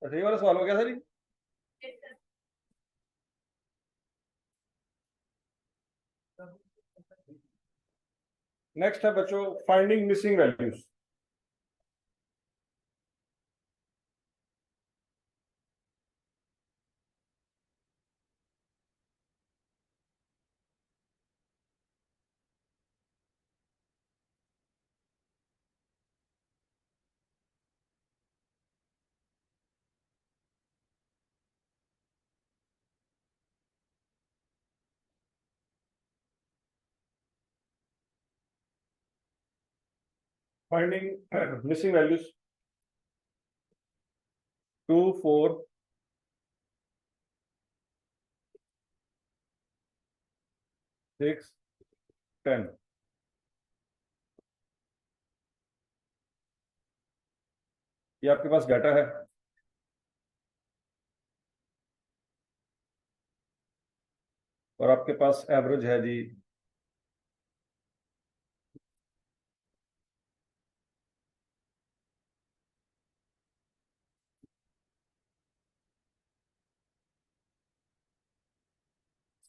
अच्छा ये वाला सवाल हो गया सर जी। नेक्स्ट है बच्चों finding missing values. Finding missing values 2 4 6 10। ये आपके पास डाटा है और आपके पास एवरेज है जी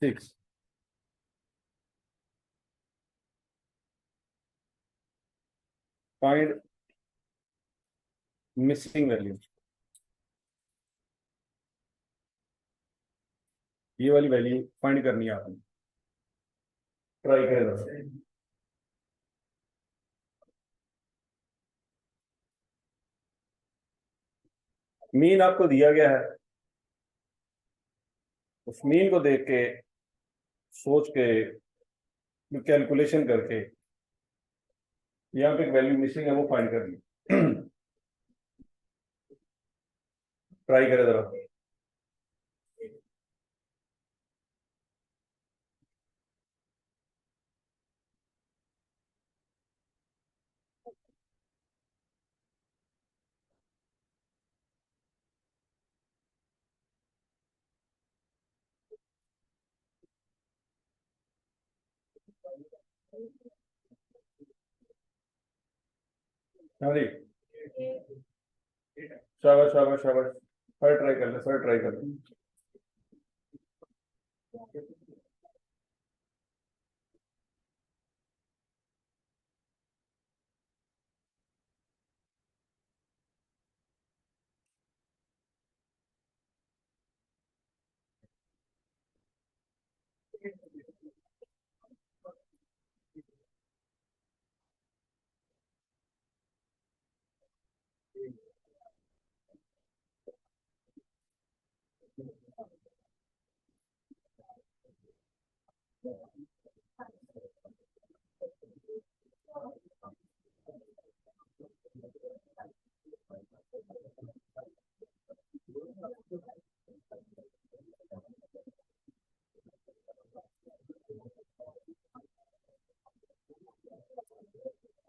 6। फाइंड मिसिंग वैल्यू, ये वाली वैल्यू फाइंड करनी है आपने। ट्राई करें। मीन आपको दिया गया है, उस मीन को देख के सोच के कैलकुलेशन करके यहाँ पे एक वैल्यू मिसिंग है वो फाइंड करनी। ट्राई करें जरा। हाँ जी, शाबाश शाबाश शाबाश। फिर ट्राई कर ले, फिर ट्राई कर ले।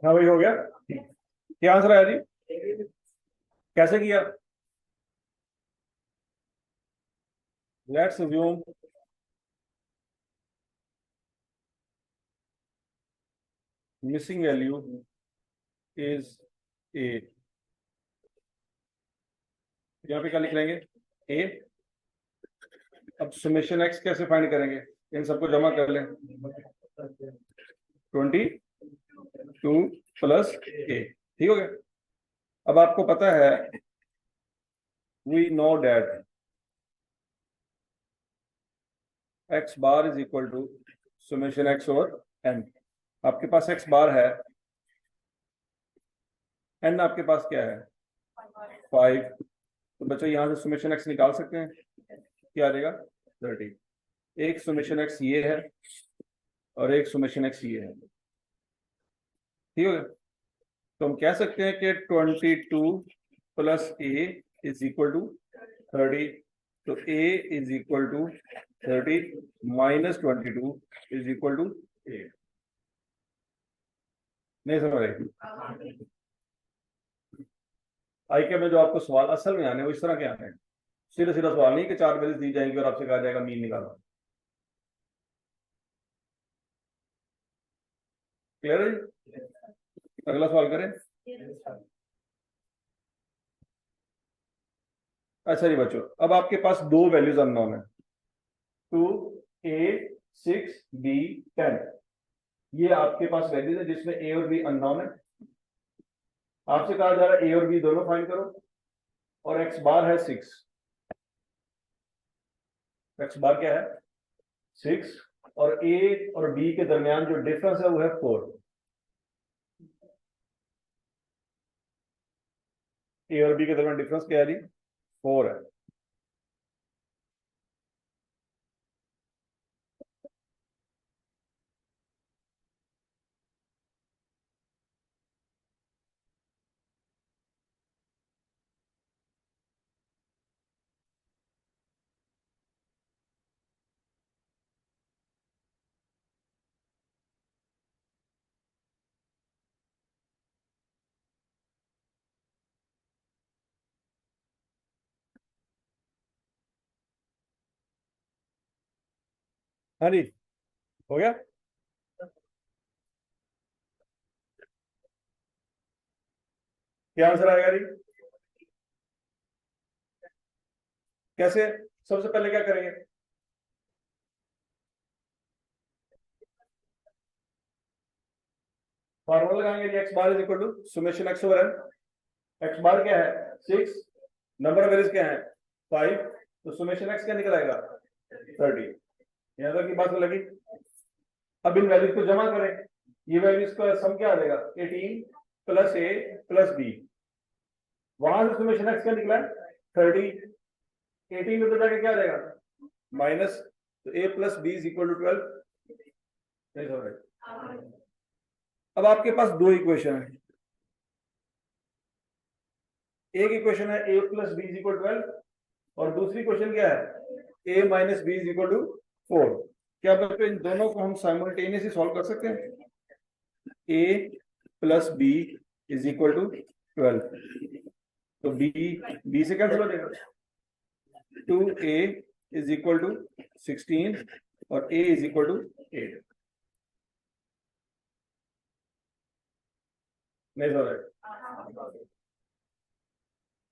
हाँ भाई हो गया। क्या आंसर आया जी? कैसे किया? Let's assume missing value is a. यहाँ पे क्या लिख लेंगे? ए। अब समेशन एक्स कैसे फाइंड करेंगे? इन सबको जमा कर लें। 22 प्लस ए, ठीक हो गया। अब आपको पता है we know that x bar is equal to summation x over n. आपके पास एक्स बार है, एन आपके पास क्या है? 5। तो बच्चों यहाँ से समेशन एक्स निकाल सकते हैं, क्या आ जाएगा? 30। एक समेशन एक्स ये है और एक समेशन एक्स ये है, ठीक है। तो हम कह सकते हैं कि 22 plus A is equal to 30। तो A is equal to 30 minus 22 is equal to A. नहीं समझ रहे? आई क्या में जो आपको सवाल असल में आने वो इस तरह के आने हैं। सीधा सीधा सवाल नहीं कि 4 वैल्यूज दी जाएंगी और आपसे कहा जाएगा मीन निकालो। क्लियर है? अगला सवाल करें। अच्छा जी बच्चों, अब आपके पास दो वैल्यूज अननोन है, 2a 6b 10। ये आपके पास वैल्यूज है जिसमें a और b अननोन है। आपसे कहा जा रहा है a और b दोनों फाइंड करो, और x बार है 6। x बार क्या है 6, और a और b के दरमियान जो डिफरेंस है वो है 4। a और b के दरमियान डिफरेंस क्या है जी 4 है। हाँ जी, हो गया। क्या आंसर आएगा जी? कैसे? सबसे पहले क्या करेंगे? फॉर्मूला लगाएंगे जी, X bar is equal to summation X over N. X bar क्या है 6, नंबर ऑफ वेरिएबल्स क्या है 5, तो सुमेशन एक्स क्या निकल आएगा 30। यहां तक की बात तो लगी। अब इन वैल्यूज को जमा करें, ये वैल्यूज का सम क्या आ जाएगा 18 प्लस ए प्लस बी। वहां से सुमेशन एक्स क्या निकला 30, 18 में तो जाके क्या आ जाएगा माइनस, तो A plus B is equal to 12। नहीं समझ रहे? अब आपके पास दो इक्वेशन है, एक इक्वेशन है A plus B is equal 12, और दूसरी क्वेश्चन क्या है A minus B is equal to 4। क्या बच्चों इन दोनों को हम साइमल्टेनियसली सॉल्व कर सकते हैं? A plus B is equal to 12, तो बी बी से कैंसिल हो जाएगा। 2a इज इक्वल टू 16 और a इज इक्वल टू 8। नहीं सर,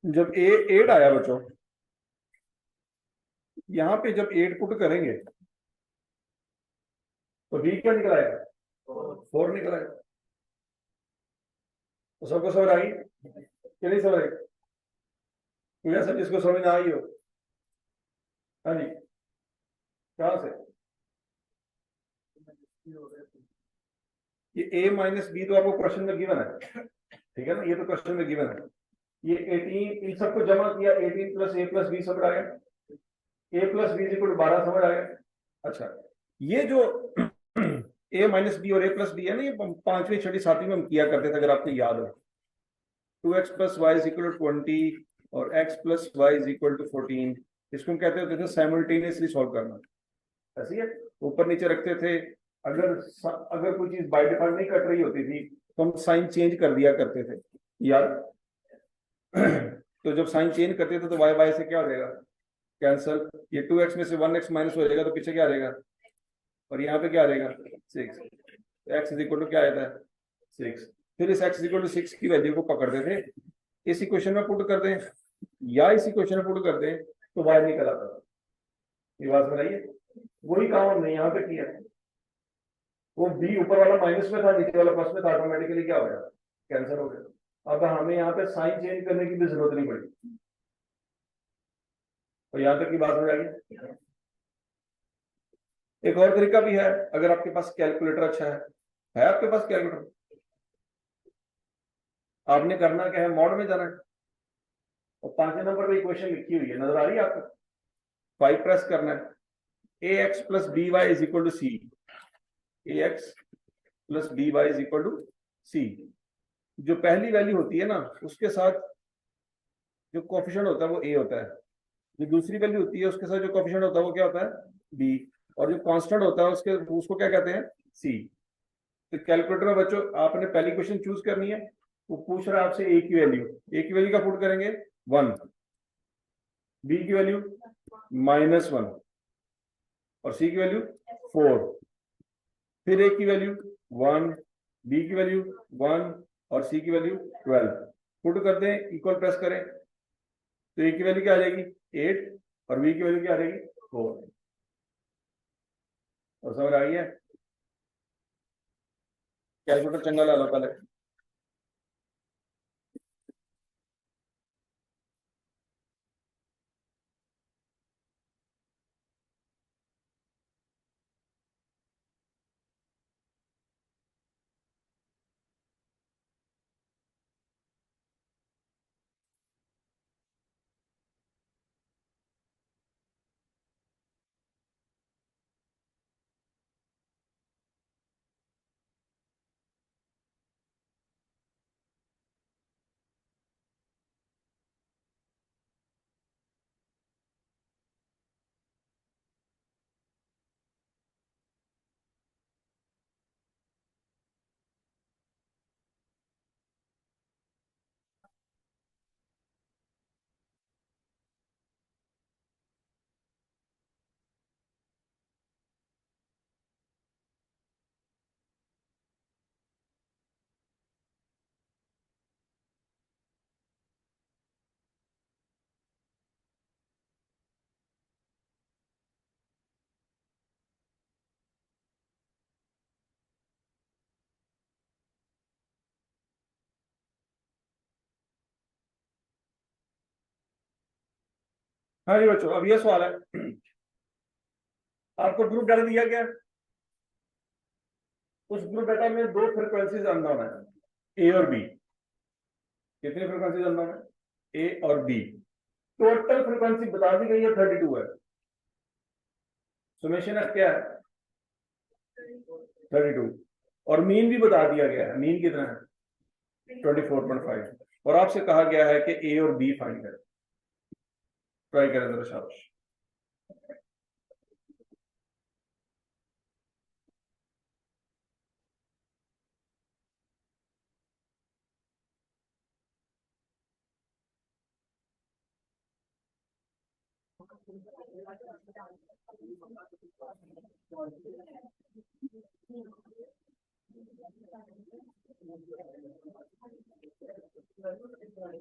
जब a 8 आया बच्चों, यहां पे जब 8 पुट करेंगे तो b क्या निकल आएगा 4 निकल आएगा। तो सबको समझ आ गई कि नहीं समझ आई? कोई ऐसा जिसको समझ ना आई हो? हाँ जी, कहां से? ये a माइनस बी तो आपको क्वेश्चन में गिवन है, ठीक है ना, ये तो क्वेश्चन में गिवन है। ये 18 इन सबको जमा किया, 18 प्लस a प्लस बी समझ आ गया, a प्लस बी इक्वल 12 समझ आ गया। अच्छा, ये जो a माइनस बी और a प्लस बी है ना, ये पांचवी छठी सातवीं में हम किया करते थे अगर आपको याद हो। 2x plus y is equal to 20 और x plus y is equal to 14, इसको हम कहते होते थे साइमल्टेनियसली सॉल्व करना। ऐसी है, ऊपर नीचे रखते थे। अगर अगर कोई चीज बाय डिफॉल्ट नहीं कट रही होती थी तो हम साइन चेंज कर दिया करते थे यार। तो जब साइन चेंज करते थे तो वाई वाई से क्या हो जाएगा कैंसल, ये 2x में से 1x माइनस हो जाएगा तो पीछे क्या आ जाएगा, और यहाँ पे क्या आ जाएगा 6। तो x इज इक्वल टू क्या आता है 6। फिर इस x इज इक्वल टू 6 की वैल्यू को पकड़ते थे, इस इक्वेशन में पुट कर दें या इस इक्वेशन में पुट कर दें तो y निकल आता था। ये बात बताइए, वही काम हमने यहाँ पे किया। वो b ऊपर वाला माइनस में था, नीचे वाला प्लस में था, ऑटोमेटिकली क्या हो गया कैंसिल हो गया। अब हमें यहाँ पे साइन चेंज करने की भी जरूरत नहीं पड़ी। तो यहाँ तक की बात हो जाएगी। एक और तरीका भी है, अगर आपके पास कैलकुलेटर अच्छा है आपके पास कैलकुलेटर, आपने करना क्या है मॉड में जाना है, और 5वें नंबर पे इक्वेशन लिखी हुई है, नजर आ रही है आपको? 5 प्रेस करना है, A X plus B Y is equal to C, A X plus B Y is equal to C. जो पहली वैल्यू होती है ना उसके साथ जो कोफिशिएंट होता है वो ए होता है, जो दूसरी वैल्यू होती है उसके साथ जो कोफिशिएंट होता है वो क्या होता है बी, और जो कांस्टेंट होता है उसके उसको क्या कहते हैं सी। तो कैलकुलेटर में बच्चों आपने पहली क्वेश्चन चूज करनी है, वो पूछ रहा है आपसे ए की वैल्यू, ए की वैल्यू का पुट करेंगे 1, बी की वैल्यू -1 और सी की वैल्यू 4, फिर ए की वैल्यू 1, बी की वैल्यू 1 और सी की वैल्यू 12। पुट कर दें, इक्वल प्रेस करें, तो ए की वैल्यू क्या आ जाएगी 8 और बी की वैल्यू क्या आ जाएगी 4। और समझ आ गई है? कैलकुलेटर चंगा ला लो पहले। हाँ जी बच्चों, अब ये सवाल है, आपको ग्रुप डाटा दिया गया, उस ग्रुप डाटा में दो फ्रिक्वेंसीज अननोन है, ए और बी। कितनी फ्रिक्वेंसीज अननोन है? ए और बी। टोटल फ्रिक्वेंसी बता दी गई है 32 है। सुमेशन एफ क्या है? 32। और मीन भी बता दिया गया है, मीन कितना है 24.5। और आपसे कहा गया है कि ए और बी फाइंड करें। ट्राई करें जरा, शाबाश।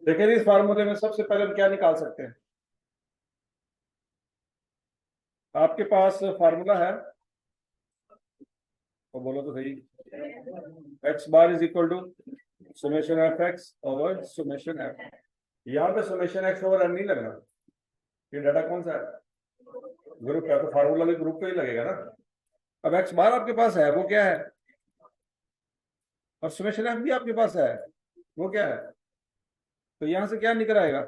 देखिए इस फार्मूले में सबसे पहले हम क्या निकाल सकते हैं? आपके पास फार्मूला है, तो बोलो तो सही। X bar is equal to summation f x over summation f. यहाँ पे सुमेशन एक्स ओवर एम नहीं लगना, ये डाटा कौन सा है? ग्रुप है, तो फार्मूला भी ग्रुप का ही लगेगा ना। अब एक्स बार आपके पास है, वो क्या है? और सुमेशन एफ भी आपके पास है, वो क्या है? तो यहां से क्या निकल आएगा?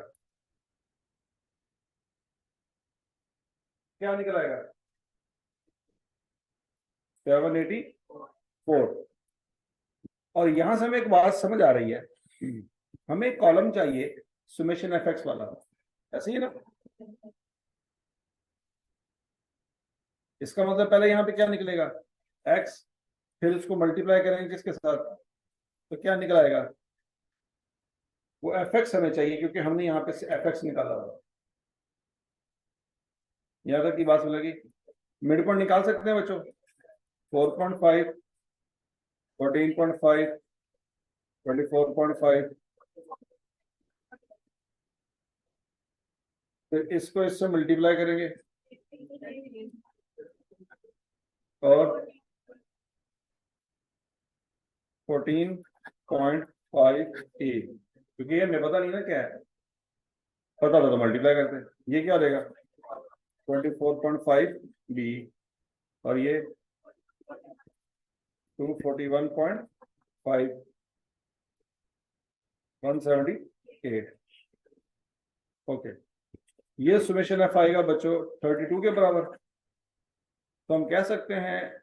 क्या निकल आएगा? 784। और यहां से हमें एक बात समझ आ रही है, हमें एक कॉलम चाहिए सुमेशन एफ एक्स वाला, ऐसे ही ना? इसका मतलब पहले यहाँ पे क्या निकलेगा? एक्स, फिर उसको मल्टीप्लाई करेंगे किसके साथ, तो क्या निकल आएगा? वो एफ एक्स हमें चाहिए, क्योंकि हमने यहाँ पे एफ एक्स निकाला हुआ। यहाँ तक की बात मिलेगी। मिड पॉइंट निकाल सकते हैं बच्चों? 4.5, 14.5, 24.5। फिर इसको इससे मल्टीप्लाई करेंगे और 14.5a, क्योंकि ये हमें पता नहीं ना क्या है, पता तो मल्टीप्लाई करते हैं। ये क्या हो जाएगा? 24.5b, और ये 241.5, 178। ओके, ये सुमेशन एफ आएगा बच्चों 32 के बराबर। तो हम कह सकते हैं,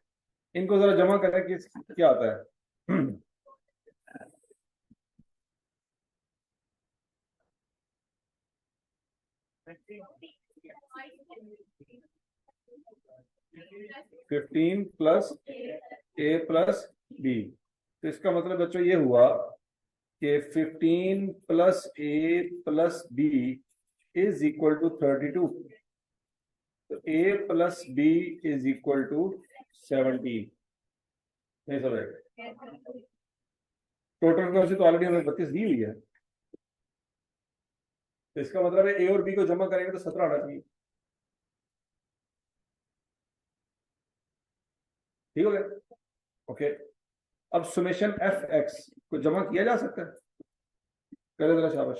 इनको जरा जमा करें कि क्या आता है। 15 प्लस ए प्लस बी। तो इसका मतलब बच्चों ये हुआ कि 15 plus A plus B is equal to 32। तो A plus B is equal to 17। नहीं समझ? टोटल फ्रीक्वेंसी तो ऑलरेडी हमें 32 दी हुई है। तो इसका मतलब है ए और बी को जमा करेंगे तो 17 आना चाहिए। ठीक हो गया। ओके। अब सुमेशन एफ एक्स को जमा किया जा सकता है, करे जरा शाबाश।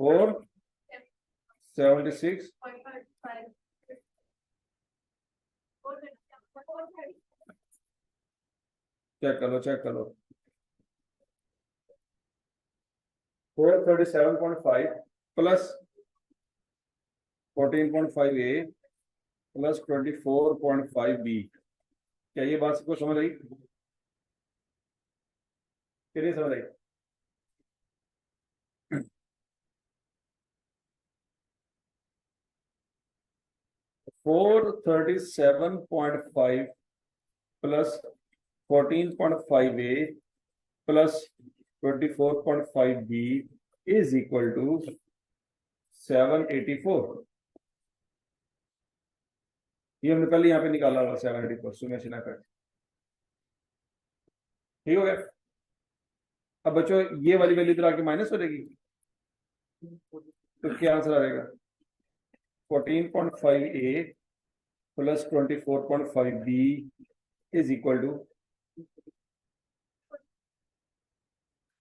476, चेक कर लो चेक कर लो। 437.5 प्लस 14.5 ए प्लस 24.5 बी। क्या ये बात को समझ आई कि नहीं समझ आई? 437.5 plus 14.5 A plus 24.5 B is equal to 784। ये हमने पहले यहाँ पे निकाला हुआ 784 सुमेशन एफ एक्स। ठीक हो गया। अब बच्चों ये वाली वैल्यू इधर आके माइनस हो जाएगी, तो क्या आंसर आएगा? 14.5 ए plus 24.5 B is equal to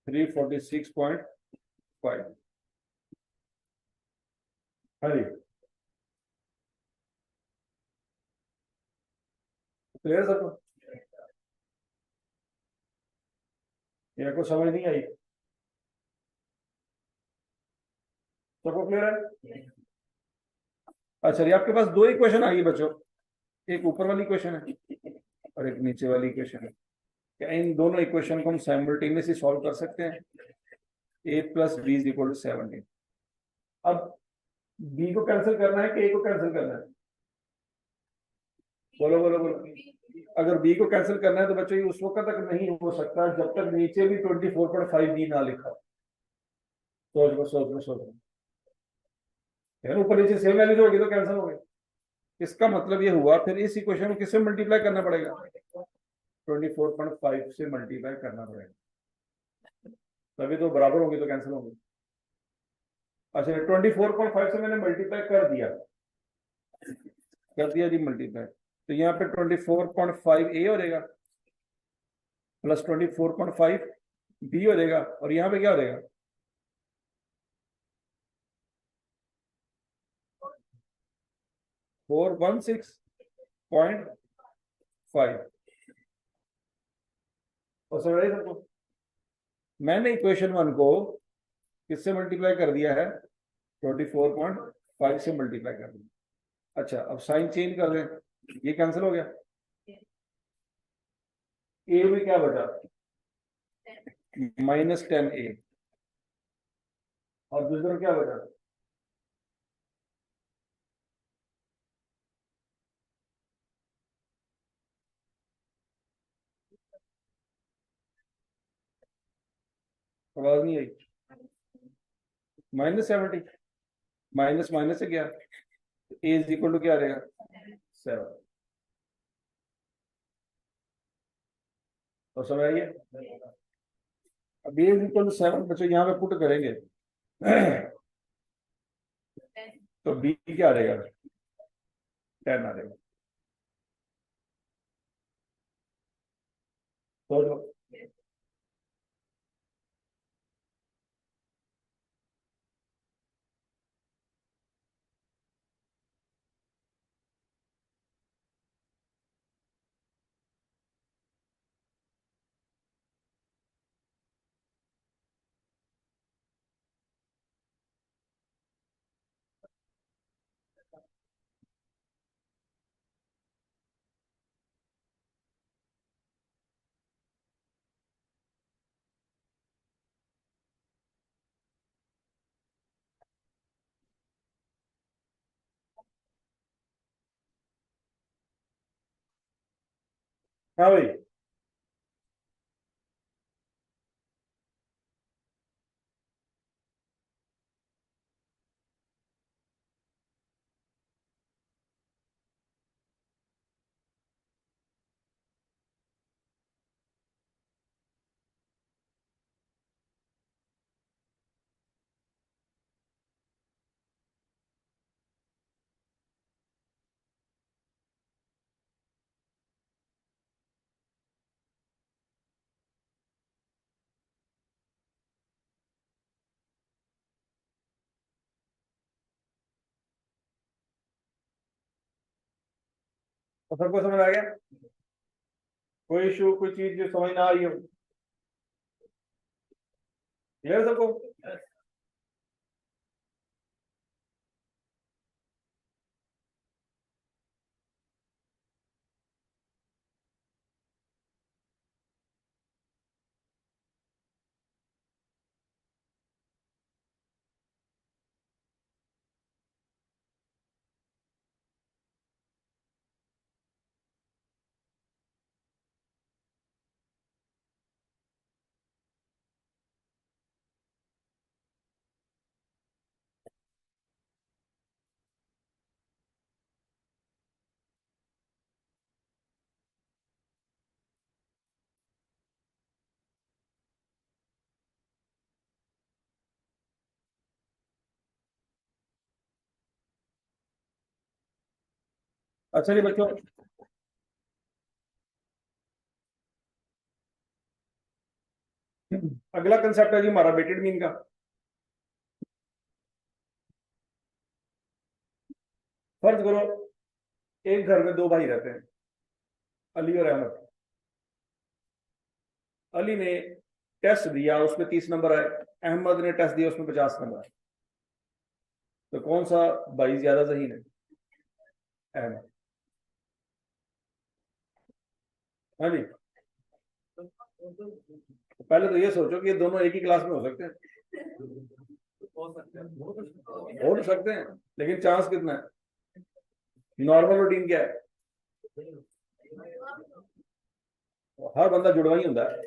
346.5। हाँ जी, क्लियर सबको? ये को समझ नहीं आई? सबको क्लियर है? अच्छा ये आपके पास दो इक्वेशन आ गई बच्चों, एक ऊपर वाली इक्वेशन है और एक नीचे वाली इक्वेशन है। क्या इन दोनों इक्वेशन को हम साइमल्टेनियसली सॉल्व कर सकते हैं? A plus B is equal to 17। अब बी को कैंसिल करना है कि ए को कैंसिल करना है? बोलो बोलो बोलो। अगर बी को कैंसिल करना है तो बच्चों ये उस वक्त तक नहीं हो सकता जब तक नीचे भी 24.5 बी ना लिखा हो। सोच लो सोच लो सोच लो। यार ऊपर नीचे सेम वैल्यू होगी तो कैंसिल हो गई। इसका मतलब ये हुआ फिर इस इक्वेशन को किससे मल्टीप्लाई करना पड़ेगा? 24.5 से मल्टीप्लाई करना पड़ेगा, तभी तो बराबर होंगे तो कैंसिल होंगे। अच्छा 24.5 से मैंने मल्टीप्लाई कर दिया जी मल्टीप्लाई। तो यहाँ पे 24.5 ए हो जाएगा प्लस 24.5 बी हो जाएगा और यहाँ पे क्या हो जाएगा? 416.5। और समझ रहे सबको? मैंने इक्वेशन वन को किससे मल्टीप्लाई कर दिया है? 24.5 से मल्टीप्लाई कर दिया। अच्छा अब साइन चेंज कर दें, ये कैंसिल हो गया। ए में क्या बचा? -10 ए। और दूसरा क्या बचा? आवाज नहीं आई। -70। माइनस माइनस से क्या? ए इज इक्वल टू क्या रहेगा? 7। तो समझ आइए। अब ए इज इक्वल टू 7 बच्चों यहाँ पे पुट करेंगे तो बी क्या रहेगा? 10 आ रहेगा। तो हाँ भाई। तो सबको समझ आ गया? कोई इशू, कोई चीज जो समझ ना आई हो? क्लियर सबको? अच्छा जी बच्चों, अगला कंसेप्ट है जी हमारा वेटेड मीन का। फर्ज करो एक घर में दो भाई रहते हैं, अली और अहमद। अली ने टेस्ट दिया, उसमें 30 नंबर आए। अहमद ने टेस्ट दिया, उसमें 50 नंबर आए। तो कौन सा भाई ज्यादा सही है? अहमद। हाँ जी। तो पहले तो ये सोचो कि ये दोनों एक ही क्लास में हो सकते हैं। हो सकते हैं, लेकिन चांस कितना है? नॉर्मल रूटीन क्या है? हर बंदा जुड़वा ही होता है।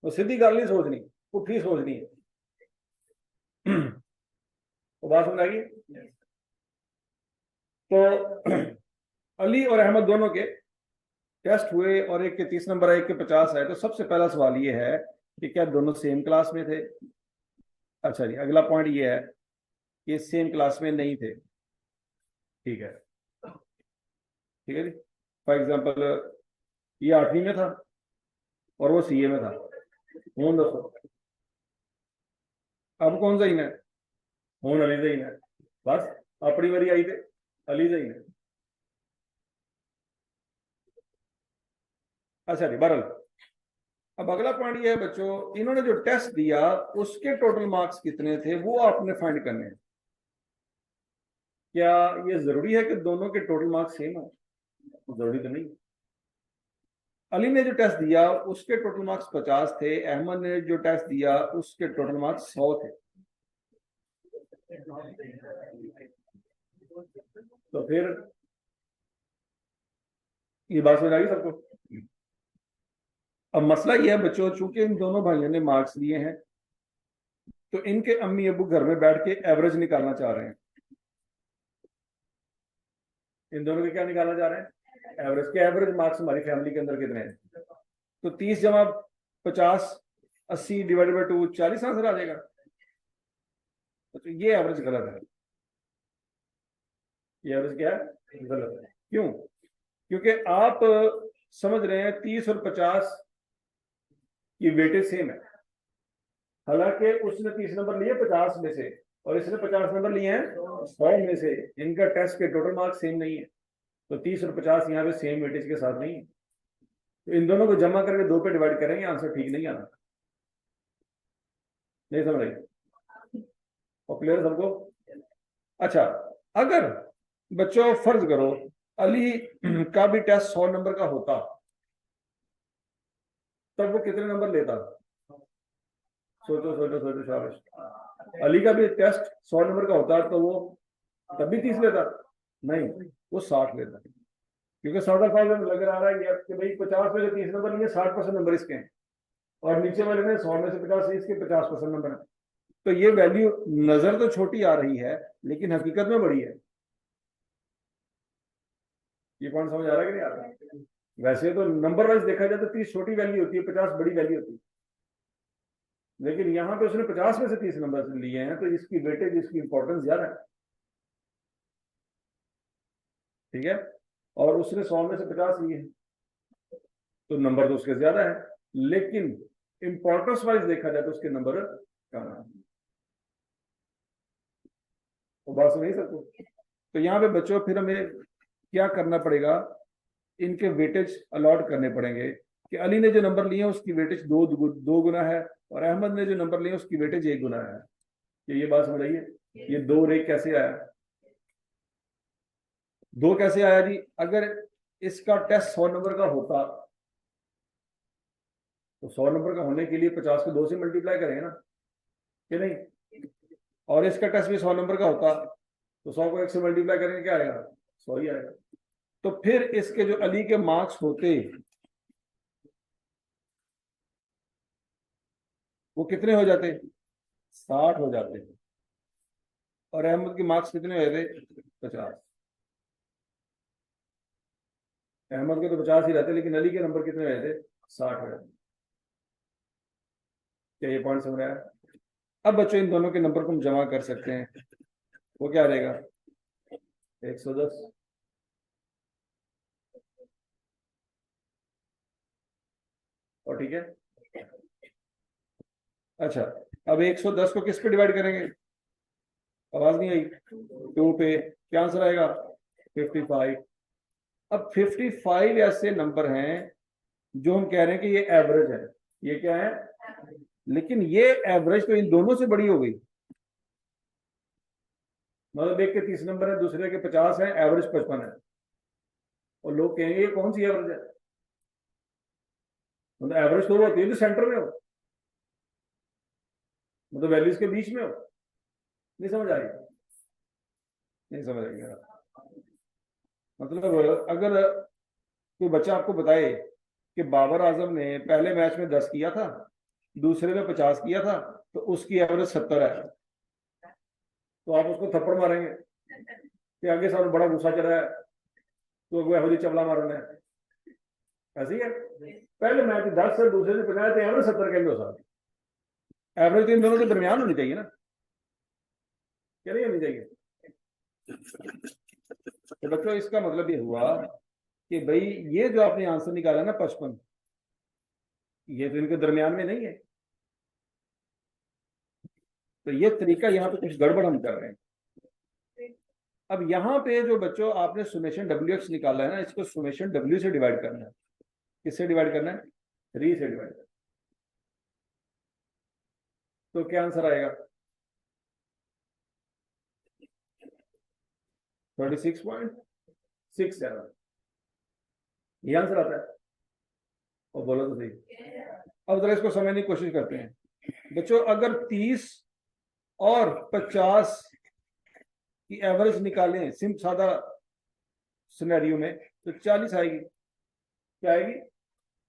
तो सीधी गल नहीं सोचनी, पुठी सोचनी है। तो बात समझ आएगी? तो अली और अहमद दोनों के टेस्ट हुए और एक के 30 नंबर आए, एक के 50 आए। तो सबसे पहला सवाल ये है कि क्या दोनों सेम क्लास में थे? अच्छा जी, अगला पॉइंट ये है कि सेम क्लास में नहीं थे। ठीक है, ठीक है जी। फॉर एग्जाम्पल, ये 8वीं में था और वो सीए में था। हूं दसो, अब कौन सही है? हूं अली सही है। बस अपनी बारी आई थे, अली सही है। अच्छा जी, बहरल अब अगला पॉइंट ये है बच्चों, इन्होंने जो टेस्ट दिया उसके टोटल मार्क्स कितने थे वो आपने फाइंड करने हैं। क्या ये जरूरी है कि दोनों के टोटल मार्क्स सेम हो? जरूरी तो नहीं। अली ने जो टेस्ट दिया उसके टोटल मार्क्स 50 थे, अहमद ने जो टेस्ट दिया उसके टोटल मार्क्स 100 थे। तो फिर ये बात समझ आ गई सबको? अब मसला ये है बच्चों, चूंकि इन दोनों भाइयों ने मार्क्स लिए हैं, तो इनके अम्मी अबू घर में बैठ के एवरेज निकालना चाह रहे हैं। इन दोनों के क्या निकालना चाह रहे हैं? एवरेज के। एवरेज मार्क्स हमारी फैमिली के अंदर कितने हैं? तो 30 जमा 50, 80 डिवाइडेड बाई 2, 40 आंसर आ जाएगा। तो ये एवरेज गलत है। ये एवरेज क्या है? गलत है। क्यों? क्योंकि आप समझ रहे हैं 30 और 50 की वेटेज सेम है। हालांकि उसने 30 नंबर लिए 50 में से और इसने 50 नंबर लिए हैं 100 में से। इनका टेस्ट के टोटल मार्क्स सेम नहीं है। तो 30 और 50 यहाँ पे सेम वेटेज के साथ नहीं है। तो इन दोनों को जमा करके 2 पे डिवाइड करेंगे, आंसर ठीक नहीं आना। नहीं समझ रही? और क्लियर सबको? अच्छा, अगर बच्चों फर्ज करो अली का भी टेस्ट 100 नंबर का होता, तब वो कितने नंबर लेता? सोचो सोचो सोचो, शाबाश। अली का भी टेस्ट 100 नंबर का होता तो वो तब भी 30 लेता? नहीं, वो 60 लेता। क्योंकि 60,000 लग रहा है कि भाई 50 में से 30 नंबर लिए, 60% नंबर इसके हैं और नीचे वाले में 100 में से 50 से इसके 50% नंबर है। तो ये वैल्यू नजर तो छोटी आ रही है लेकिन हकीकत में बड़ी है। ये पॉइंट समझ आ रहा है कि नहीं आ रहा? वैसे तो नंबर वाइज देखा जाए तो 30 छोटी वैल्यू होती है, 50 बड़ी वैल्यू होती है। लेकिन यहां पे उसने 50 में से 30 नंबर लिए हैं तो इसकी वेटेज, इसकी इंपॉर्टेंस ज्यादा है। ठीक है, और उसने 100 में से 50 लिए हैं तो नंबर तो उसके ज्यादा है, लेकिन इंपॉर्टेंस वाइज देखा जाए तो उसके नंबर कम है। वो बात सुन नहीं सकते? तो यहाँ पे बच्चों फिर हमें क्या करना पड़ेगा इनके वेटेज अलॉट करने पड़ेंगे कि अली ने जो नंबर लिए उसकी वेटेज दो गुना है और अहमद ने जो नंबर लिए उसकी वेटेज 1 गुना है। ये बात समझ आइए। ये 2 और 1 कैसे आया? 2 कैसे आया जी? अगर इसका टेस्ट 100 नंबर का होता तो 100 नंबर का होने के लिए 50 को 2 से मल्टीप्लाई करेंगे ना, कि नहीं? और इसका टेस्ट भी 100 नंबर का होता तो 100 को 1 से मल्टीप्लाई करेंगे, क्या आएगा? 100 ही आएगा। तो फिर इसके जो अली के मार्क्स होते वो कितने हो जाते? 60 हो जाते। और अहमद के मार्क्स कितने हुए थे? 50। अहमद के तो 50 ही रहते, लेकिन अली के नंबर कितने हुए थे? 60 हुए। क्या ये पॉइंट समझ आया? अब बच्चों इन दोनों के नंबर को हम जमा कर सकते हैं। वो क्या रहेगा? 110। और ठीक है। अच्छा, अब 110 को किस पे डिवाइड करेंगे? आवाज नहीं आई। 2 पे। क्या आंसर आएगा? 55। अब 55 ऐसे नंबर हैं जो हम कह रहे हैं कि ये एवरेज है। ये क्या है? लेकिन ये एवरेज तो इन दोनों से बड़ी हो गई। मतलब एक के 30 नंबर है, दूसरे के 50 है, एवरेज 55 है। और लोग कहेंगे ये कौन सी एवरेज है? मतलब एवरेज तो वो होती है जो सेंटर में हो, मतलब वैल्यूज के बीच में हो। नहीं समझ आई? नहीं समझ आई? मतलब अगर कोई बच्चा आपको बताए कि बाबर आजम ने पहले मैच में 10 किया था, दूसरे में 50 किया था, तो उसकी एवरेज 70 है, तो आप उसको थप्पड़ मारेंगे कि आगे साल बड़ा गुस्सा चला है तो वो एवरेज चबला मारना है? ऐसे ही है। पहले मैच 10 से दूसरे से 50 तो एवरेज 70 कैसे हो सकती? एवरेज तो इन दोनों के दरमियान होनी चाहिए ना, क्या नहीं होनी चाहिए? तो बच्चों इसका मतलब ये हुआ कि भाई ये जो आपने आंसर निकाला ना 55, ये तो इनके दरमियान में नहीं है। तो ये तरीका यहाँ पे कुछ गड़बड़ हम कर रहे हैं। अब यहाँ पे जो बच्चों आपने सुमेशन WX निकाला है ना, इसको सुमेशन W से डिवाइड करना है। किससे डिवाइड करना है? 3 से डिवाइड करना। तो क्या आंसर आएगा? 36.67। ये आंसर आता है। और बोलो तो सही। अब जरा इसको समझने की कोशिश करते हैं बच्चों। अगर 30 और 50 की एवरेज निकालें सिंपल सादा सिनेरियो में तो 40 आएगी। क्या आएगी?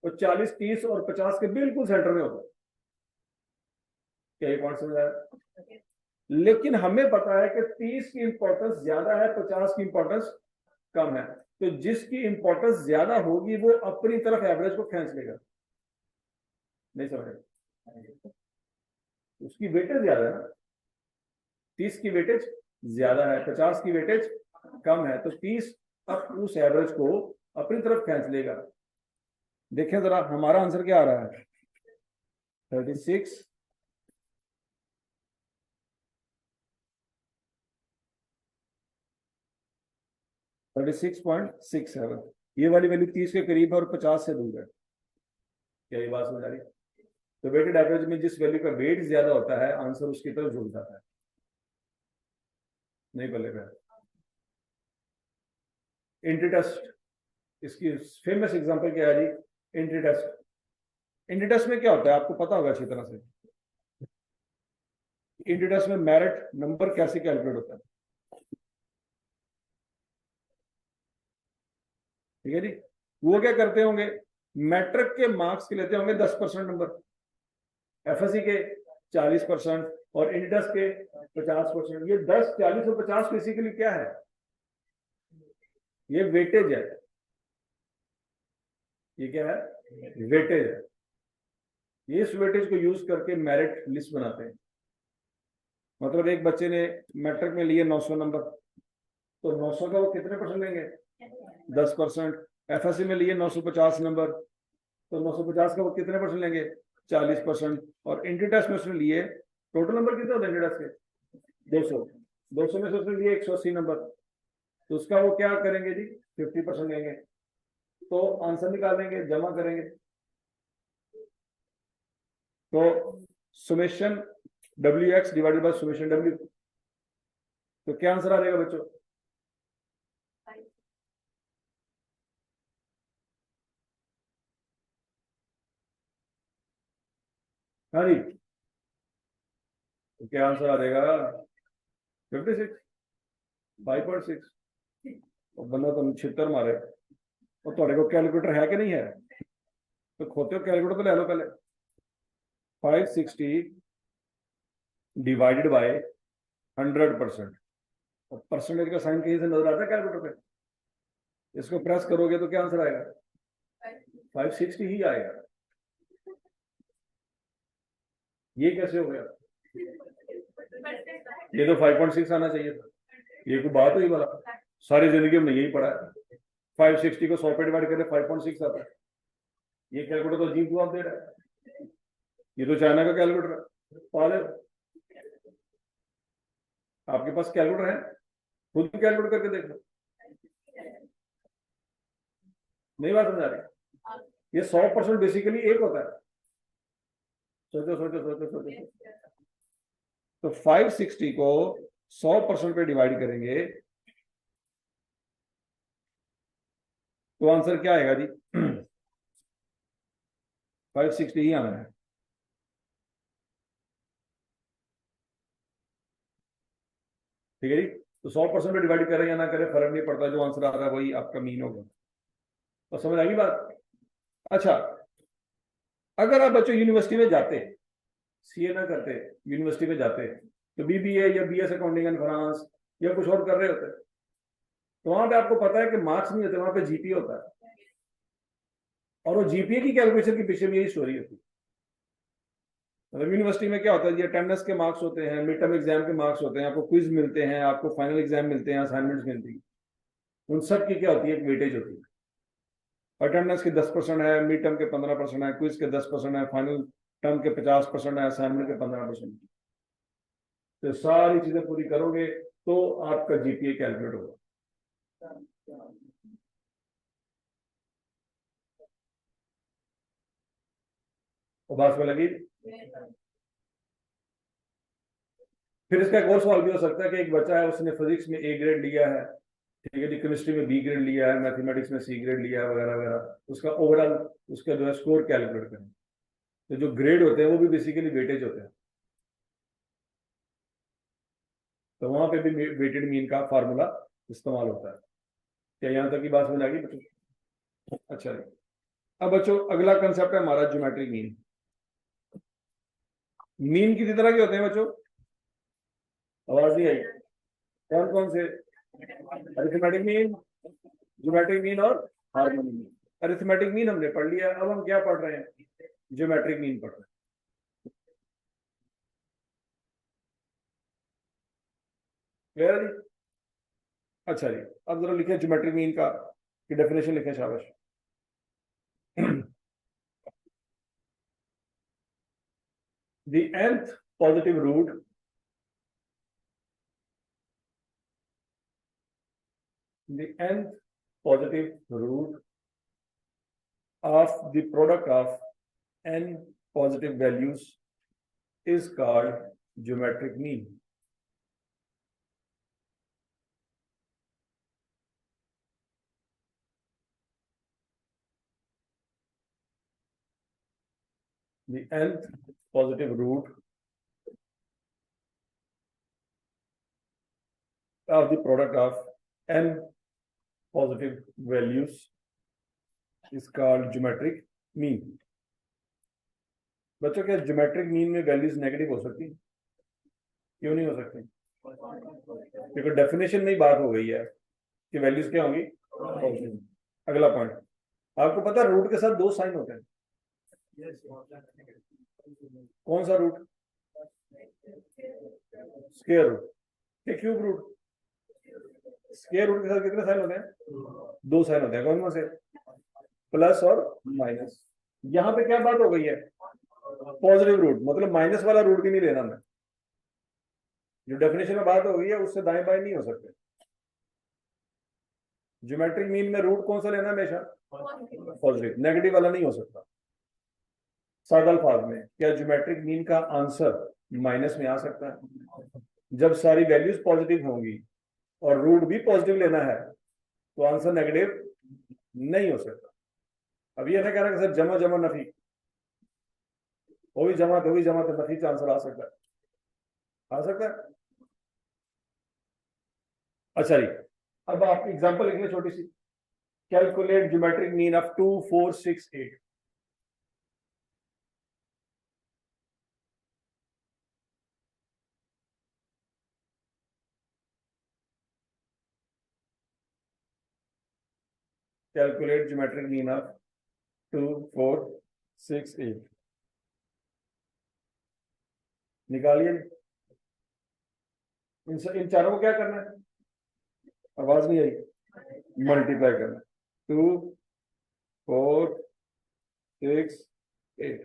और 40 30 और 50 के बिल्कुल सेंटर में होता है। क्या ये पॉइंट समझ आया? लेकिन हमें पता है कि 30 की इंपॉर्टेंस ज्यादा है, 50 की इंपॉर्टेंस कम है। तो जिसकी इंपॉर्टेंस ज्यादा होगी वो अपनी तरफ एवरेज को खींच लेगा। नहीं समझ? उसकी वेटेज ज्यादा है ना। 30 की वेटेज ज्यादा है, 50 की वेटेज कम है, तो 30 अब उस एवरेज को अपनी तरफ खींच लेगा। देखें जरा हमारा आंसर क्या आ रहा है? 36 36.67। ये वाली वैल्यू 30 के करीब है और 50 से दूर है। क्या ये बात समझ आ रही? तो वेटेड एवरेज में जिस वैल्यू का वेट ज्यादा होता है आंसर उसकी तरफ झुक जाता है। नहीं बल्लेगा। एंट्री टेस्ट इसकी फेमस एग्जांपल क्या है जी? Entry test. एंट्री टेस्ट में क्या होता है आपको पता होगा अच्छी तरह से। एंट्री टेस्ट में मेरिट नंबर कैसे कैलकुलेट होता है? ठीक है जी। वो क्या करते होंगे? मैट्रिक के मार्क्स के लेते होंगे 10% नंबर, एफएससी के 40% और इंटस के 50%। ये 10 40 और 50 बेसिकली क्या है? ये वेटेज है। ये क्या है? वेटेज है। इस वेटेज को यूज करके मेरिट लिस्ट बनाते हैं। मतलब एक बच्चे ने मैट्रिक में लिए 900 नंबर, तो 900 का वो कितने परसेंट लेंगे? 10%। एफएससी में लिए 950 नंबर, तो 950 का वो कितने परसेंट लेंगे? 40%। और एंट्री टेस्ट में उसने लिए टोटल नंबर कितने होते हैं एंट्री टेस्ट के? 200। 200 में से उसने लिए 180 नंबर, तो उसका वो क्या करेंगे जी? 50% लेंगे। तो आंसर निकालेंगे, जमा करेंगे। तो summation W x divided by summation W, तो क्या आंसर आ जाएगा बच्चों? हाँ जी, तो क्या आंसर आ जाएगा? 56, 5.6। और बंदा तो 76 मारे। और थोड़े को कैलकुलेटर है कि नहीं है? तो खोते हो कैलकुलेटर तो ले लो पहले। 560 डिवाइडेड बाय 100%। और परसेंटेज का साइन कहीं से नजर आता है कैलकुलेटर पे? इसको प्रेस करोगे तो क्या आंसर आएगा? 560 ही आएगा। ये कैसे हो गया? ये तो 5.6 आना चाहिए था। ये कोई बात हुई वाला? सारी जिंदगी में यही पढ़ा है। 560 को 100 पे डिवाइड करें 5.6 आता है। ये कैलकुलेटर तो अजीब जवाब दे रहा है। ये तो चाइना का कैलकुलेटर है पाले। आपके पास कैलकुलेटर है? खुद भी कैलकुलेट करके देख लो। नहीं बात समझ आ रही? ये 100% बेसिकली एक होता है। सोचो सोचो सोचो सोचो। तो 560 को 100% पे डिवाइड करेंगे तो आंसर क्या आएगा जी? 560 ही आना है। ठीक है जी। तो 100% पे डिवाइड करें या ना करें फर्क नहीं पड़ता, जो आंसर आ रहा है वही आपका मीन होगा। तो समझ आ गई बात? अच्छा, अगर आप बच्चों यूनिवर्सिटी में जाते, सीए ना करते, यूनिवर्सिटी में जाते, तो बीबीए या बीएस अकाउंटिंग एंड फाइनेंस या कुछ और कर रहे होते, तो वहां पे आपको पता है कि मार्क्स नहीं होते, वहां पे जीपीए होता है। और वो जीपीए की कैलकुलेशन के पीछे में यही स्टोरी होती है। मतलब यूनिवर्सिटी में क्या होता है, ये अटेंडेंस के मार्क्स होते हैं, मिड टर्म एग्जाम के मार्क्स होते हैं, आपको क्विज मिलते हैं, आपको फाइनल एग्जाम मिलते हैं, असाइनमेंट्स मिलती है। उन सब की क्या होती है? एक वेटेज होती है। अटेंडेंस के 10% है, मिड टर्म के 15% है, क्विज के 10% है, फाइनल टर्म के 50% है, असाइनमेंट के 15%। तो सारी चीजें पूरी करोगे तो आपका जीपीए कैलकुलेट होगा। और बात में लगी। फिर इसका एक और सवाल भी हो सकता है कि एक बच्चा है, उसने फिजिक्स में ए ग्रेड लिया है, ठीक है जी, केमिस्ट्री में बी ग्रेड लिया है, मैथमेटिक्स में सी ग्रेड लिया है, वगैरह वगैरह, उसका ओवरऑल उसका जो है स्कोर कैलकुलेट करें। तो जो ग्रेड होते हैं वो भी बेसिकली वेटेज होते हैं। तो वहां पे भी वेटेड मीन का फार्मूला इस्तेमाल होता है। क्या यहाँ तक की बात समझ आ गई बच्चों? अच्छा जी। अब बच्चों अगला कंसेप्ट है हमारा ज्योमेट्रिक मीन। मीन कितनी तरह के होते हैं बच्चों? आवाज नहीं आई। कौन कौन से? अरिथमेटिक मीन, ज्योमेट्रिक मीन और हार्मोनिक मीन। अरिथमेटिक मीन हमने पढ़ लिया, अब हम क्या पढ़ रहे हैं? ज्योमेट्रिक मीन पढ़ रहे हैं। क्लियर है जी? अच्छा जी, अब जरा लिखे ज्योमेट्रिक मीन का की डेफिनेशन लिखें, शाबाश। The nth positive root, the nth positive root of the product of n positive values is called geometric mean. The nth positive root of the product of n positive values is called geometric mean. बच्चों क्या geometric mean में values negative हो सकती? क्यों नहीं हो सकती? क्योंकि डेफिनेशन में ही बात हो गई है कि वैल्यूज क्या होंगी? अगला पॉइंट, आपको पता है रूट के साथ दो साइन होते हैं। कौन सा रूट? स्क्वायर रूट या क्यूब रूट? स्क्वायर रूट के साथ कितने साइन होते हैं? दो साइन होते हैं। कौन कौन से? प्लस और माइनस। यहां पे क्या बात हो गई है? पॉजिटिव रूट, मतलब माइनस वाला रूट भी नहीं लेना मैं। जो डेफिनेशन में बात हो गई है उससे दाएं बाएं नहीं हो सकते। ज्योमेट्रिक मीन में रूट कौन सा लेना है हमेशा? पॉजिटिव, नेगेटिव वाला नहीं हो सकता। सादा अल्फाज में क्या ज्योमेट्रिक मीन का आंसर माइनस में आ सकता है? जब सारी वैल्यूज पॉजिटिव होंगी और रूट भी पॉजिटिव लेना है तो आंसर नेगेटिव नहीं हो सकता। अब ये ना कह रहा कि सर जमा जमा नफी, हो जमा तो नफी का आंसर आ सकता है, आ सकता है। अच्छा जी, अब आप एग्जांपल लिख लें छोटी सी। Calculate geometric mean of 2 4 6 8। Calculate geometric mean of 2 4 6 8। निकालिए। इन चारों को क्या करना है? आवाज नहीं आई। मल्टीप्लाई करना। 2 4 6 8।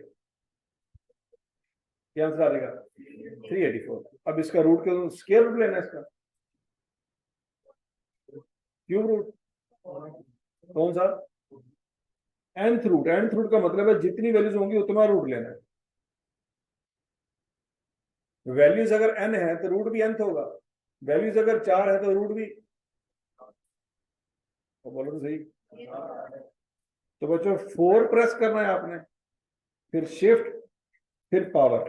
क्या आंसर आ जाएगा? 384। अब इसका रूट क्यों, स्क्वायर रूट लेना है इसका, क्यूब रूट। कौन सा? nth root. nth रूट का मतलब है जितनी वैल्यूज होंगी उतना रूट लेना है। वैल्यूज अगर n है तो रूट भी nth होगा। वैल्यूज अगर 4 है तो रूट भी, तो बोलो तो सही। तो बच्चों 4 प्रेस करना है आपने, फिर शिफ्ट, फिर पावर।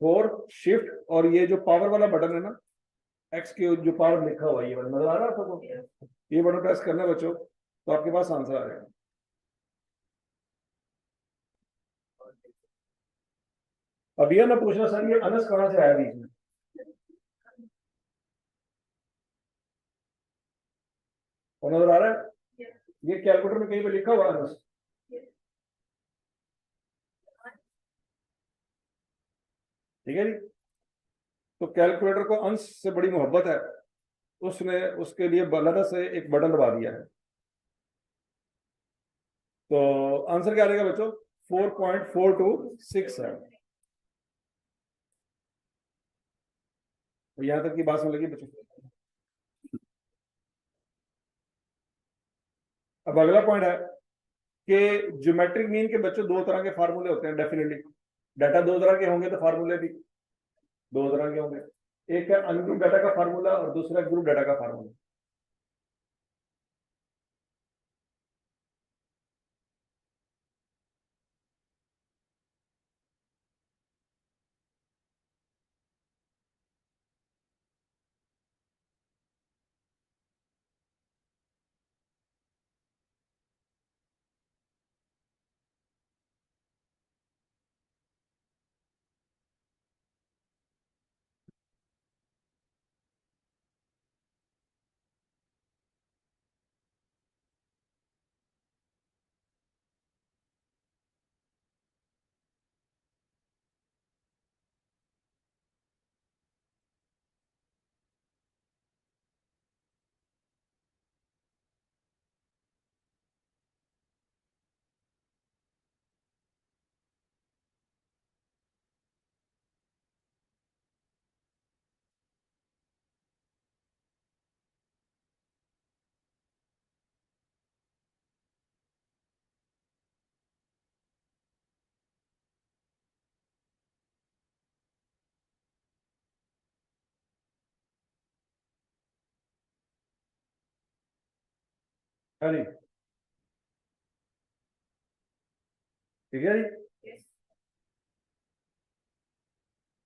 4 शिफ्ट और ये जो पावर वाला बटन है ना, एक्स के जो पावर लिखा हुआ है, ये बटन नजर आ रहा है आपको? ये बटन प्रेस करना है बच्चों, तो आपके पास आंसर आ जाएगा। अब ये ना पूछना सर ये अनस कहां से आया बीच में। और नजर आ रहा है ये कैलकुलेटर में कहीं पे लिखा हुआ अनस। ठीक है जी। तो कैलकुलेटर को अंश से बड़ी मोहब्बत है, उसने उसके लिए बलदा से एक बटन दबा दिया है। तो आंसर क्या आएगा बच्चों? 4.4267। तो यहां तक की बात समझ लगी बच्चों? अब अगला पॉइंट है कि ज्योमेट्रिक मीन के बच्चों दो तरह के फार्मूले होते हैं डेफिनेटली। डाटा दो तरह के होंगे तो फार्मूले भी दो तरह के होंगे। एक है अनग्रुप डाटा का फार्मूला और दूसरा ग्रुप डाटा का फार्मूला। है नहीं? ठीक है जी।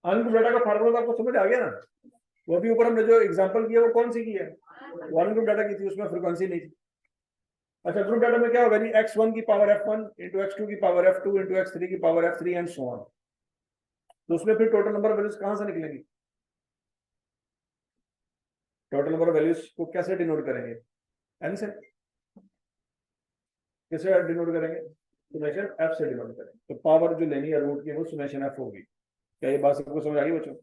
अनग्रुप डाटा का फार्मूला आपको समझ आ गया ना? वो भी ऊपर हमने जो एग्जांपल किया वो कौन सी की है? वन ग्रुप डाटा की थी, उसमें फ्रीक्वेंसी नहीं थी। अच्छा, ग्रुप डाटा में क्या होगा जी? x1 की पावर f1 इंटू x2 की पावर f2 इंटू x3 की power f3 and so on. तो उसमें फिर टोटल नंबर ऑफ वैल्यूज कहां से निकलेंगी? टोटल नंबर ऑफ वैल्यूज को कैसे डिनोट करेंगे? n से। किसे डिनोट करेंगे? सुमेशन f से डिनोट करेंगे। तो पावर जो लेनी है रूट की वो सुमेशन f होगी। क्या ये बात सबको समझ आ गई बच्चों?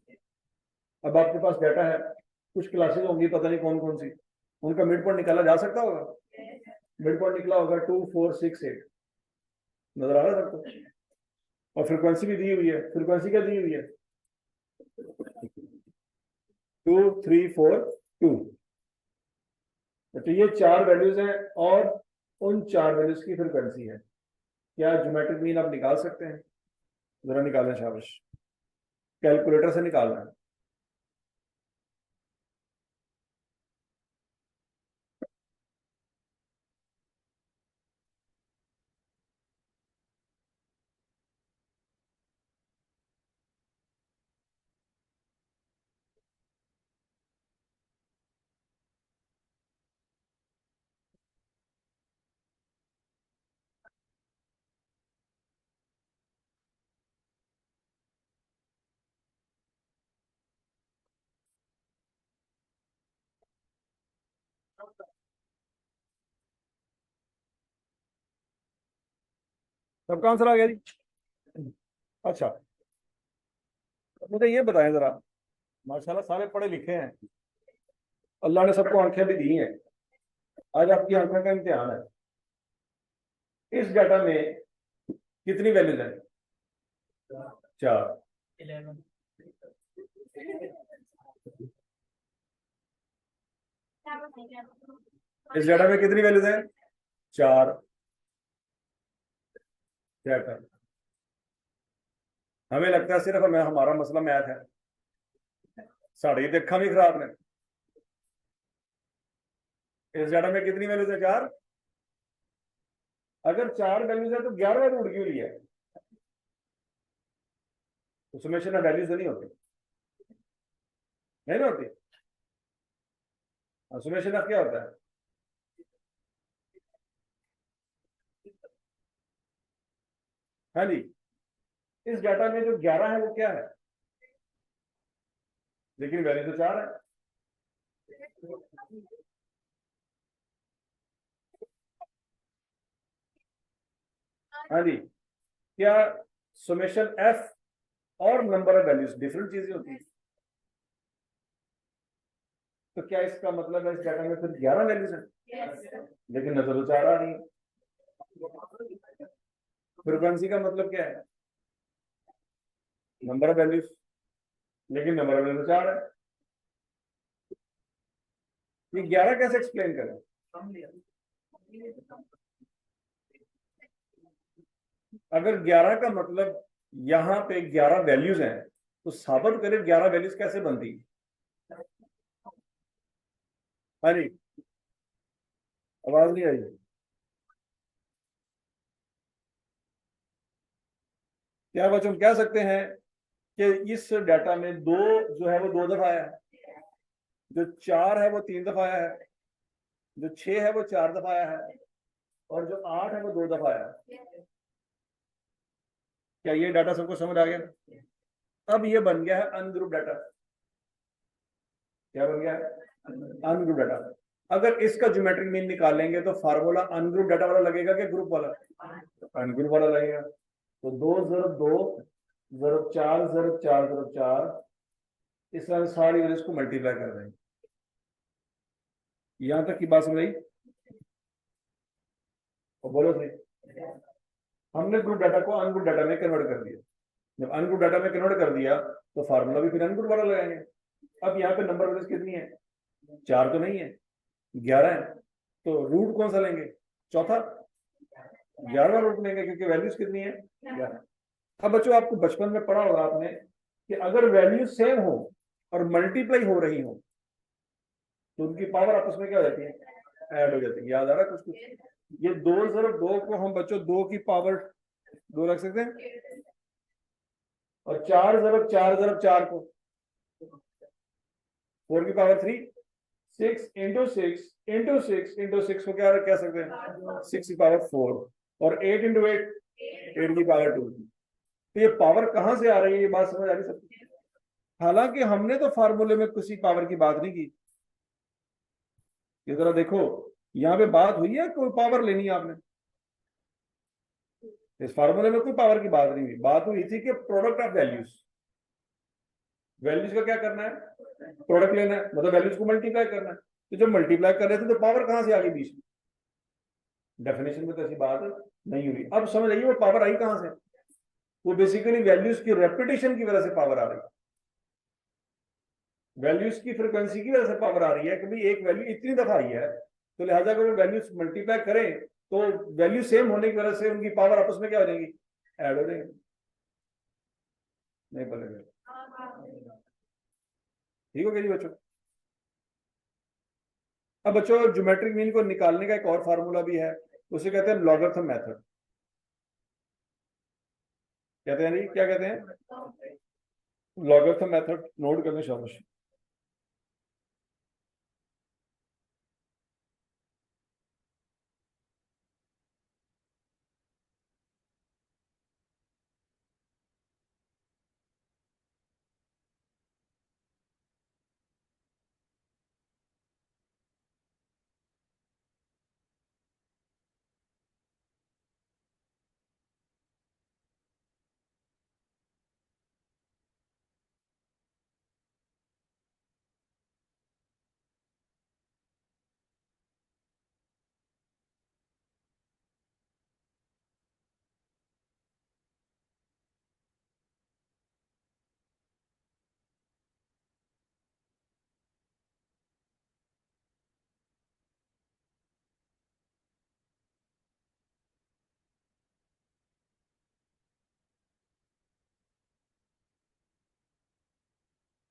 अब आपके पास डाटा है, कुछ क्लासेस होंगी पता नहीं कौन कौन सी, उनका मिड पॉइंट निकाला जा सकता होगा। मिड पॉइंट निकला होगा 2468। नजर आ रहा है सबको? और फ्रीक्वेंसी भी दी हुई है। फ्रीक्वेंसी क्या दी हुई है? 2 3 4 2। तो ये 4 वैल्यूज हैं और उन 4 वैल्यूज की फ्रीक्वेंसी है। क्या ज्योमेट्रिक मीन आप निकाल सकते हैं? जरा निकालें, शाबाश, कैलकुलेटर से निकालना है। सबका आंसर आ गया जी? अच्छा, मुझे ये बताएं जरा, माशाल्लाह सारे पढ़े लिखे हैं, अल्लाह ने सबको आंखें भी दी हैं, आज आपकी आंखों का इम्तिहान है। इस डाटा में कितनी वैल्यूज हैं? 4। इस डाटा में कितनी वैल्यूज हैं? 4। क्या कर, हमें लगता है सिर्फ हमें हमारा मसला मैथ है, साड़ी देखा भी खराब ने। इस डाटा में कितनी वैल्यूज है? 4। अगर 4 वैल्यूज है तो 11वां रूट क्यों लिया है? तो समेशन में वैल्यूज नहीं होती, नहीं ना होती। समेशन ऑफ क्या होता है? हाँ जी, इस डाटा में जो 11 है वो क्या है? लेकिन वैल्यू तो 4 है। हाँ जी, क्या समेशन एफ और नंबर ऑफ वैल्यूज डिफरेंट चीजें होती है? तो क्या इसका मतलब है इस डाटा में फिर 11 वैल्यूज है, लेकिन नजर तो 4 आ रही है? फ्रीक्वेंसी का मतलब क्या है? नंबर ऑफ वैल्यूज, लेकिन नंबर ऑफ वैल्यूज 4 है। ये 11 कैसे एक्सप्लेन करें? अगर 11 का मतलब यहां पे 11 वैल्यूज हैं तो साबित करें 11 वैल्यूज कैसे बनती? हाँ जी, आवाज नहीं आई। क्या बच्चों हम कह सकते हैं कि इस डाटा में 2 जो है वो 2 दफा आया है, जो 4 है वो 3 दफा आया है, जो 6 है वो 4 दफा आया है, और जो 8 है वो 2 दफा आया है। क्या ये डाटा सबको समझ आ गया? अब ये बन गया है अनग्रुप डाटा। क्या बन गया है? Ungroup data. अगर इसका ज्योमेट्रिक मीन निकालेंगे तो फार्मूला अनग्रुप डाटा वाला लगेगा कि ग्रुप वाला? अनग्रुप वाला लगेगा। तो 2 ज़रब 2 ज़रब 4 ज़रब 4 ज़रब 4, इस तरह सारी वैल्यूज को मल्टीप्लाई कर देंगे। यहां तक की बात समझ आई? तो बोलो सही। हमने ग्रुप डाटा को अनग्रुप डाटा में कन्वर्ट कर दिया। जब अनग्रुप डाटा में कन्वर्ट कर दिया तो फार्मूला भी फिर अनग्रुप वाला लगाएंगे। अब यहाँ पे नंबर वैल्यूज कितनी है? 4 तो नहीं है, 11 है। तो रूट कौन सा लेंगे? चौथा, 11वां रूट लेंगे, क्योंकि वैल्यूज कितनी है? 11। अब बच्चों आपको बचपन में पढ़ा होगा आपने कि अगर वैल्यूज सेम हो और मल्टीप्लाई हो रही हो तो उनकी पावर आपस में क्या हो जाती है? ऐड हो जाती है। याद आ रहा है कुछ कुछ? ये 2 ज़रब 2 को हम बच्चों 2 की पावर 2 रख सकते हैं, और 4 ज़रब 4 ज़रब 4 को 4 की पावर 3, 6 इंटू 6 इंटू 6 इंटू 6 को क्या कह सकते हैं? 6 की पावर 4, और 8 इंटू 8 8 की पावर 2। तो ये पावर कहां से आ रही है? ये बात समझ आ रही सबकी? हालांकि हमने तो फार्मूले में किसी पावर की बात नहीं की। ये जरा देखो, यहाँ पे बात हुई है कोई पावर लेनी है आपने? इस फार्मूले में कोई पावर की बात नहीं हुई। बात हुई थी कि प्रोडक्ट ऑफ वैल्यूज, वैल्यूज का क्या करना है? प्रोडक्ट लेना है, मतलब वैल्यूज को मल्टीप्लाई करना है। तो जब मल्टीप्लाई कर रहे थे तो पावर कहां से आ गई बीच में? डेफिनेशन में तो ऐसी बात नहीं हुई। अब समझ आइए वो पावर आई कहां से? वो बेसिकली वैल्यूज की रेपिटेशन की वजह से पावर आ रही है। वैल्यूज की फ्रिक्वेंसी की वजह से पावर आ रही है कि भाई एक वैल्यू इतनी दफा आई है, तो लिहाजा अगर वैल्यूज मल्टीप्लाई करें तो वैल्यू सेम होने की वजह से उनकी पावर आपस में क्या हो जाएगी, ऐड हो जाएगी। नहीं पड़ेगा। ठीक हो गया जी बच्चों। अब बच्चों ज्योमेट्रिक मीन को निकालने का एक और फार्मूला भी है, उसे कहते हैं लॉगरिथम मेथड। कहते हैं नहीं, क्या कहते हैं, लॉगरिथम मेथड। नोट करने शाबाश।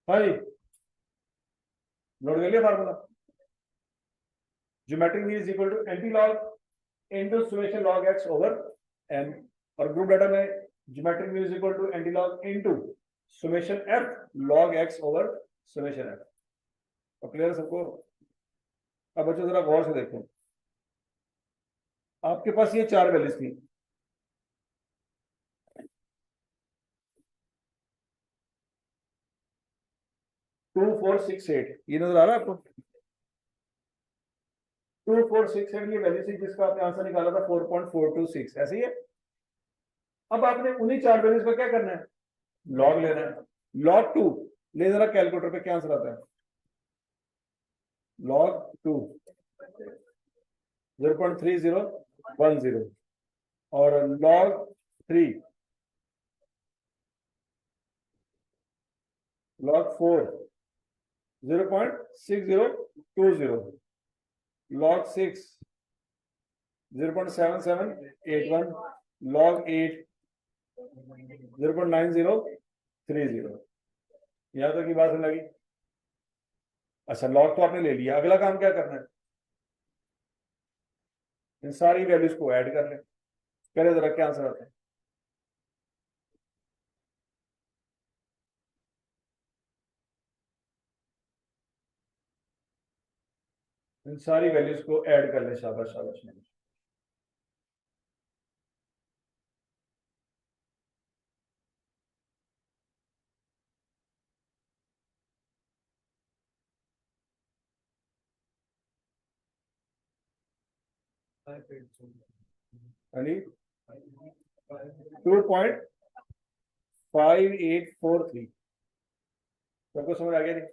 हाँ जी, नोट कर लिया formula. Geometric mean is equal to anti log into summation log x over n, और ग्रुप डाटा में geometric mean is equal to anti log into summation f log x over summation f. तो clear सबको। अब बच्चों जरा गौर से देखो, आपके पास ये चार वैल्यूज थी, 2468, ये नजर आ रहा है आपको, 2468 ये वैल्यू थी जिसका आपने आंसर निकाला था 4.426, ऐसे ही है। अब आपने उन्हीं चार वैल्यूज का क्या करना है, लॉग लेना है। लॉग टू ले जरा कैलकुलेटर पे, क्या आंसर आता है, लॉग टू 0.3010, और log three, log four 0.6020, log six 0.7781, log eight 0.9030। यहां तक की बात लगी। अच्छा, लॉग तो आपने ले लिया, अगला काम क्या करना है, इन सारी वैल्यूज को ऐड कर लें। पहले जरा क्या आंसर आता है, इन सारी वैल्यूज को ऐड कर लें। शाबाश शाबाश। यानी 2.5843। सबको समझ आ गया नहीं।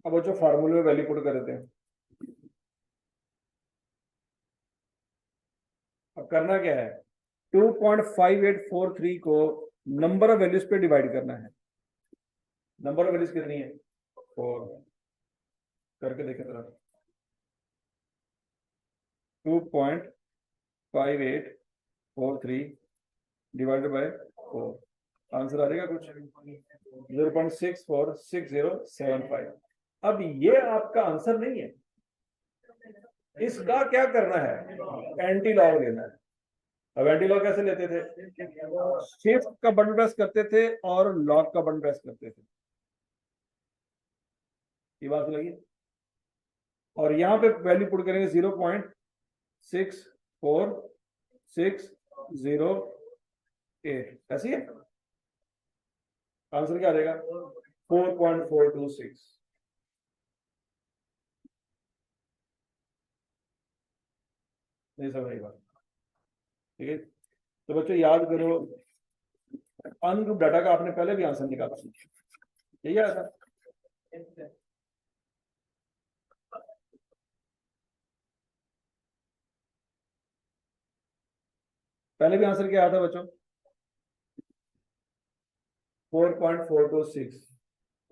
अब बच्चों फार्मूले में वैल्यू पुट कर देते हैं। अब करना क्या है, 2.5843 को नंबर ऑफ वैल्यूज पे डिवाइड करना है। नंबर ऑफ वैल्यूज कितनी है, 4। करके देखें जरा, 2.5843 डिवाइडेड बाय 4, आंसर आ जाएगा कुछ 0.646075। अब ये आपका आंसर नहीं है, इसका क्या करना है, एंटी लॉग लेना है। अब एंटी लॉग कैसे लेते थे, शिफ्ट का बटन प्रेस करते थे और लॉक का बटन प्रेस करते थे। ये बात लगी। और यहां पे वैल्यू पुट करेंगे 0.64608, ऐसी है। आंसर क्या आ जाएगा, 4.426। नहीं समझ बात, ठीक है। तो बच्चों याद करो, अनग्रुप डाटा का आपने पहले भी आंसर निकाला, यही आया था। पहले भी आंसर क्या आया था बच्चों, 4.426।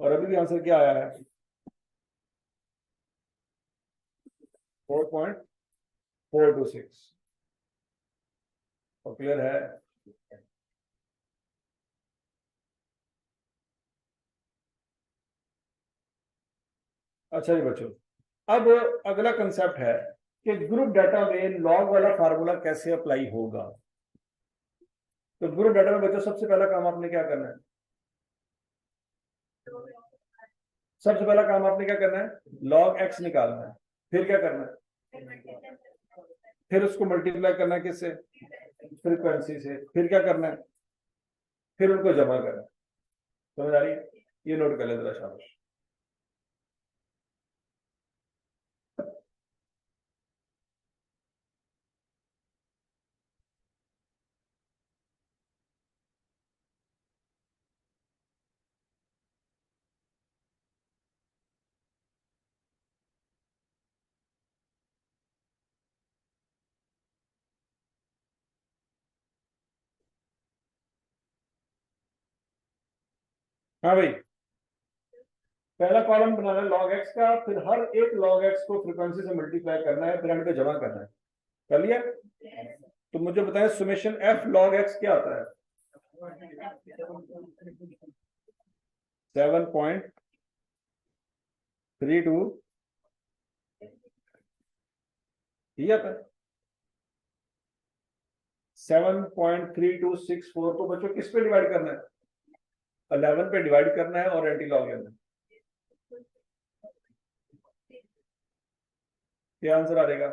और अभी भी आंसर क्या आया है? 4.426। और क्लियर है? अच्छा जी बच्चों, अब अगला कंसेप्ट है कि ग्रुप डाटा में लॉग वाला फार्मूला कैसे अप्लाई होगा। तो ग्रुप डाटा में बच्चों सबसे पहला काम आपने क्या करना है? सबसे पहला काम आपने क्या करना है? लॉग एक्स निकालना है। फिर क्या करना है? फिर उसको मल्टीप्लाई करना है किससे? फ्रीक्वेंसी से। फिर क्या करना है? फिर उनको जमा करना है। समझ आ रही है? ये नोट कर ले जरा, शाबाश। हाँ भाई, पहला कॉलम बनाना है लॉग एक्स का, फिर हर एक लॉग एक्स को फ्रीक्वेंसी से मल्टीप्लाई करना है, फिर पे जमा करना है। कर लिया? तो मुझे बताएं सुमेशन एफ लॉग एक्स क्या आता है? 7.32 ये आता है। 7.3264 को बच्चों किस पे डिवाइड करना है? 11 पे डिवाइड करना है और एंटी लॉग लेना है। क्या आंसर आ जाएगा?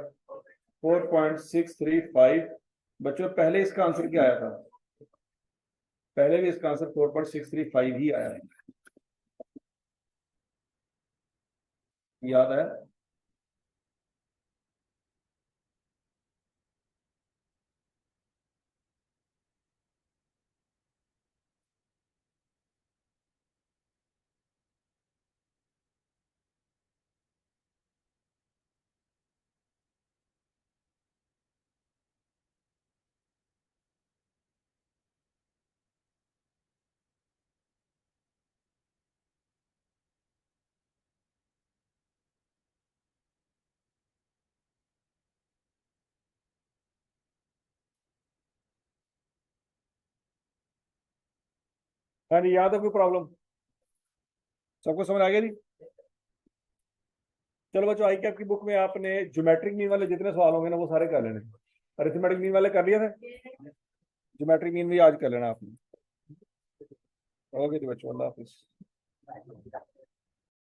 4.635। बच्चों पहले इसका आंसर क्या आया था? पहले भी इसका आंसर 4.635 ही आया है। याद है? हाँ जी, याद है? कोई प्रॉब्लम? सबको समझ आ गया जी? चलो बच्चों, आई कैप की बुक में आपने ज्योमेट्रिक मीन वाले जितने सवाल होंगे ना वो सारे कर लेने। अरिथमेटिक मीन वाले कर लिए थे? ज्योमेट्रिक मीन भी आज कर लेना आपने। ओके जी बच्चों, अल्लाह हाफिज।